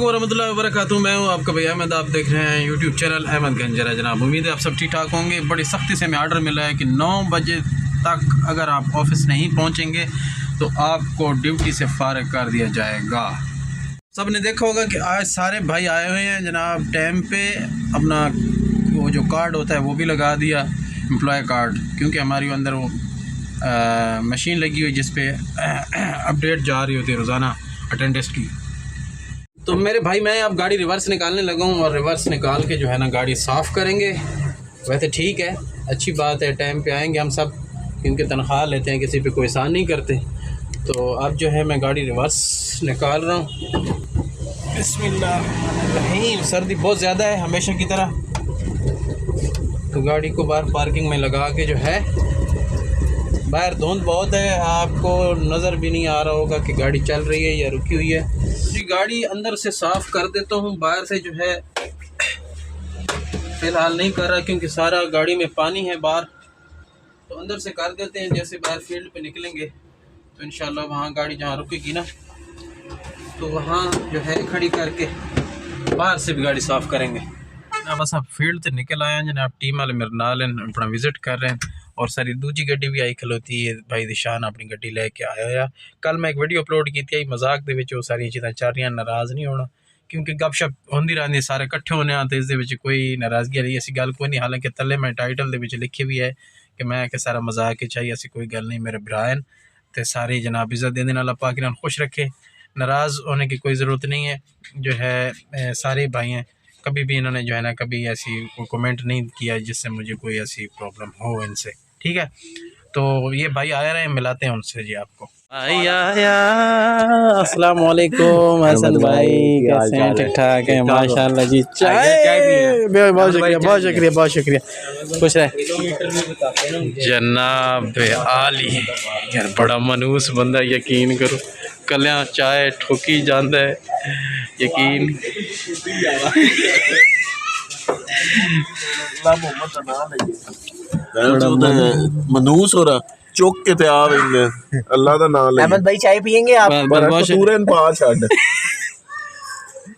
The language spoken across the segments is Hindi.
वरहमतुल्लाहि वबरकातुहू। मैं हूँ आपका भैया अहमद। आप देख रहे हैं यूट्यूब चैनल अहमद गंजरा। जनाब उम्मीद है आप सब ठीक ठाक होंगे। बड़ी सख्ती से हमें आर्डर मिला है कि 9 बजे तक अगर आप ऑफिस नहीं पहुँचेंगे तो आपको ड्यूटी से फारिग कर दिया जाएगा। सब ने देखा होगा कि आज सारे भाई आए हुए हैं जनाब। टाइम पे अपना वो जो कार्ड होता है वो भी लगा दिया, एम्प्लॉय कार्ड, क्योंकि हमारी अंदर वो मशीन लगी हुई जिस पे अपडेट जा रही होती है रोज़ाना अटेंडेंस की। तो मेरे भाई मैं अब गाड़ी रिवर्स निकालने लगा हूँ और रिवर्स निकाल के जो है ना गाड़ी साफ़ करेंगे। वैसे ठीक है, अच्छी बात है, टाइम पे आएंगे हम सब, क्योंकि तनख्वाह लेते हैं, किसी पे कोई एहसान नहीं करते। तो अब जो है मैं गाड़ी रिवर्स निकाल रहा हूँ। बिस्मिल्लाह। सर्दी बहुत ज़्यादा है हमेशा की तरह, तो गाड़ी को बाहर पार्किंग में लगा के जो है, बाहर धुंध बहुत है, आपको नज़र भी नहीं आ रहा होगा कि गाड़ी चल रही है या रुकी हुई है। जी गाड़ी अंदर से साफ़ कर देता हूँ, बाहर से जो है फ़िलहाल नहीं कर रहा क्योंकि सारा गाड़ी में पानी है बाहर, तो अंदर से कर देते हैं। जैसे बाहर फील्ड पे निकलेंगे तो इंशाल्लाह वहाँ गाड़ी जहाँ रुकेगी ना तो वहाँ जो है खड़ी करके बाहर से भी गाड़ी साफ़ करेंगे। बस आप फील्ड से निकल आए हैं जनाब, टीम वाले मेरे नाल अपना विजिट कर रहे हैं और सारी दूजी गड्डी भी आई खलोती है। भाई दिशान अपनी गड्डी लेके आया। कल मैं एक वीडियो अपलोड की थी मजाक दे विच, वो सारी चीज़ां चल रही, नाराज़ नहीं होना क्योंकि गपशप होंदी रहंदी, सारे इकट्ठे होने आते, इस दे विच कोई नाराज़गी वाली ऐसी गल कोई नहीं। हालांकि थल्ले मैं टाइटल दे विच लिखी भी है कि मैं कि सारा मजाक चाहिए, ऐसी कोई गल नहीं। मेरे भरान ते सारी जनाब इज़्ज़त देने वाला पाक इन्हां खुश रखे, नाराज़ होने की कोई ज़रूरत नहीं है। जो है सारे भाई हैं, कभी भी इन्होंने जो है ना कभी ऐसी कोई कमेंट नहीं किया जिससे मुझे कोई ऐसी प्रॉब्लम हो इनसे, ठीक है। तो ये भाई आया रहे, मिलाते हैं उनसे जी आपको। भाई आया, अस्सलाम वालेकुम हसन भाई, कैसे हैं? ठीक ठाक है माशाल्लाह जी। चाय बहुत शुक्रिया, बहुत शुक्रिया, बहुत शुक्रिया, खुश रहे जनाब आली। यार बड़ा मनूस बंदा, यकीन करो कलियां चाय ठोकी जाता है, यकीन मनूस हो रहा चुक के ते आ वेंगे अल्लाह दा नाम ले। अहमद भाई चाय पियेंगे आप? कसूरन पा छड़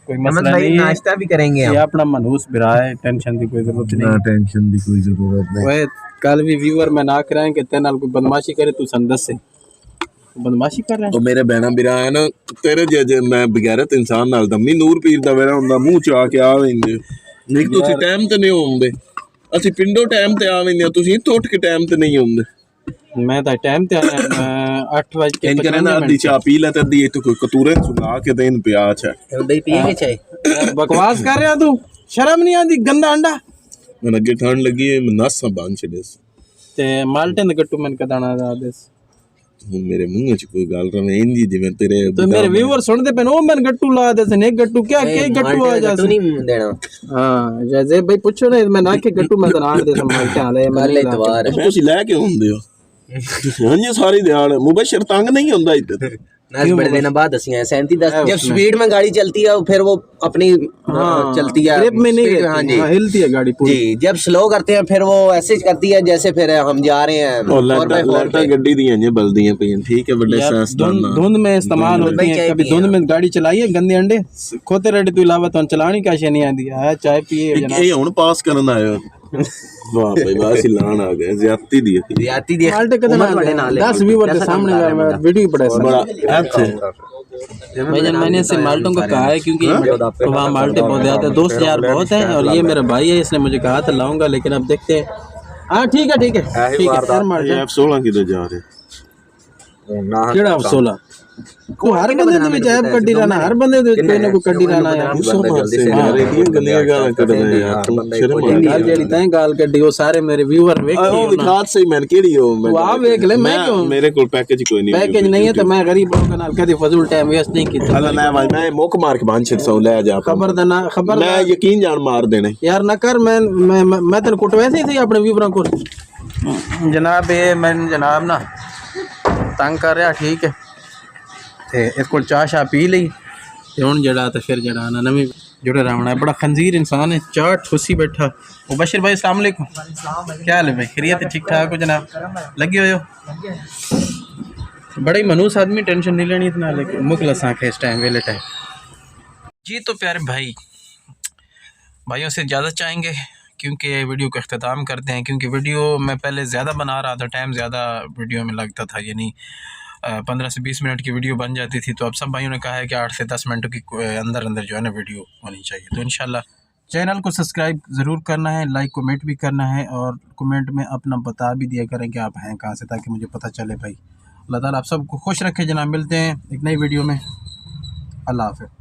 कोई मसला नहीं, नाश्ता भी करेंगे हम। ये अपना मनहूस बिरा है, टेंशन की कोई जरूरत नहीं। टेंशन दी कोई जरूरत नहीं। ओए कल भी व्यूअर में ना कराएं कि तेरे नाल कोई बदमाशी करे, तू सन दस से बदमाशी कर रहा है। तो मेरे बहना बिरा है ना तेरे जे मैं बगैरत इंसान नाल दमी नूर पीर दा वेरा हुंदा मुंह चा के आ वेंगे। नहीं तुसी टाइम ते नहीं होंदे, ਅਸੀਂ ਪਿੰਡੋਂ ਟਾਈਮ ਤੇ ਆ ਵੰਨੇ, ਤੁਸੀਂ ਇੱਥੋਂ ਉੱਠ ਕੇ ਟਾਈਮ ਤੇ ਨਹੀਂ ਆਉਂਦੇ। ਮੈਂ ਤਾਂ ਟਾਈਮ ਤੇ ਆਇਆ, ਮੈਂ 8:55 ਅੱਧੀ ਚਾਹ ਪੀ ਲੈ ਤੇ ਅੱਧੀ ਇੱਥੇ ਕੋਈ ਕਤੂਰੇ ਸੁਣਾ ਕੇ ਦੇਣ ਪਿਆ ਛੇ ਬਈ ਪੀਏਂਗੇ ਚਾय? ਬਕਵਾਸ ਕਰ ਰਿਹਾ ਤੂੰ, ਸ਼ਰਮ ਨਹੀਂ ਆਂਦੀ? ਗੰਦਾ ਅੰਡਾ ਮੈਨੂੰ ਅੱਗੇ ਠੰਡ ਲੱਗੀ ਹੈ, ਨਸਾਂ ਬੰਨ ਛੜੇ ਤੇ ਮਾਲਟੇ ਦੇ ਗੱਟੂ ਮੈਨੂੰ ਕਦਾਣਾ ਦਾ ਦੇਸ। ਹੁਣ ਮੇਰੇ ਮੂੰਹ 'ਚ ਕੋਈ ਗੱਲ ਰਵੇਂ ਇੰਦੀ ਜਿਵੇਂ ਤੇਰੇ तो मेरे व्यूअर सुनते पे ओ मैंने गट्टू ला दे ने गट्टू क्या के गट्टू आ जा नहीं देना। हां जैसे भाई पूछो ना, मैं ना के गट्टू मैं दरान दे संभाल के हाले मैं इतवार ਤੁਸੀਂ ਲੈ ਕੇ ਹੁੰਦੇ ਹੋ ਹਾਂਜੀ ਸਾਰੀ ਦਿਹਾੜ ਮੁਬਸ਼ਰ ਤੰਗ ਨਹੀਂ ਹੁੰਦਾ ਇੱਥੇ। नाच बड़े देना बाद दसियां 37-10 जब स्पीड में गाड़ी चलती है फिर वो अपनी चलती है, ग्रिप में नहीं रहती, हाँ जी हिलती है गाड़ी पूरी जी। जब स्लो करते हैं फिर वो ऐसे करती है जैसे फिर हम जा रहे हैं और लाइटां गड्डी दी हैं बल्दियां पईयां, ठीक है बड़े साइंसदान धुंध में इस्तेमाल होती है। कभी धुंध में गाड़ी चलाई है? गंदे अंडे खोते रेडी तो अलावा तो चलानी का शे नहीं आंदी है। चाय पिए जनाब, ये हुन पास करन आए हो। वाह भाई वाह सी लान आ गए, ज्यादती दी माल्टे कदम 10 व्यूअर के सामने वीडियो बड़ा अच्छा। भाईजान मैंने इससे माल्टों को कहा है क्योंकि वहाँ माल्टे बहुत ज़्यादा, दोस्त यार बहुत हैं और ये मेरा भाई है, इसने मुझे कहा था लाऊंगा, लेकिन अब देखते हैं। हाँ ठीक है ठीक है ठीक है। F16 किधर जा रहे केड़ा F16 को हर बंदे दे विच ऐप कड्डी रहना, हर बंदे दे कोई ना कोई कड्डी रहना यार। गंदियां गालां कड्डदे यार, शर्म गाल जेड़ी तैं गाल कड्डी वो सारे मेरे व्यूअर वेख ओ विखात सही मैन केड़ी हो मैं आ वेख ले। मैं क्यों, मेरे कोल पैकेज कोई नहीं, पैकेज नहीं है तो मैं गरीब लोगों नाल कदी फजूल टाइम वेस्ट नहीं कीता। अल्लाह ना भाई मैं मुक मार के 500 ले जा, खबर दा ना खबर मैं यकीन जान मार देने यार ना कर। मैं तेन कुट वैसे ही थी अपने व्यूअरां को जनाब। ये मैं जनाब ना तंग कर रहा, ठीक है ते इस को चाह शाह पी ली ते हुन जड़ा ते फिर जड़ा ना नवी जुड़े रहना है। बड़ा खंजीर इंसान है, चाह ठुसी बैठा। ओ बशीर भाई अस्सलाम वालेकुम, क्या हाल है भाई? खैरियत है? ठीक ठाक हो जनाब? लगे हुए हो? बड़ा ही मनूस आदमी, टेंशन नहीं लेनी इतना, लेकिन मुखलस आंखें इस टाइम वेले टाइम जी तो प्यारे भाइयों से इजाज़त चाहेंगे, क्योंकि वीडियो को अख्ताम करते हैं। क्योंकि वीडियो मैं पहले ज़्यादा बना रहा था, टाइम ज़्यादा वीडियो में लगता था, यानी 15 से 20 मिनट की वीडियो बन जाती थी। तो अब सब भाइयों ने कहा है कि 8 से 10 मिनट की अंदर जो है ना वीडियो होनी चाहिए। तो इंशाल्लाह चैनल को सब्सक्राइब ज़रूर करना है, लाइक कमेंट भी करना है, और कमेंट में अपना बता भी दिया करें कि आप हैं कहाँ से, ताकि मुझे पता चले भाई। अल्लाह ताला आप सबको खुश रखे जनाब। मिलते हैं एक नई वीडियो में। अल्लाह हाफ़िज़।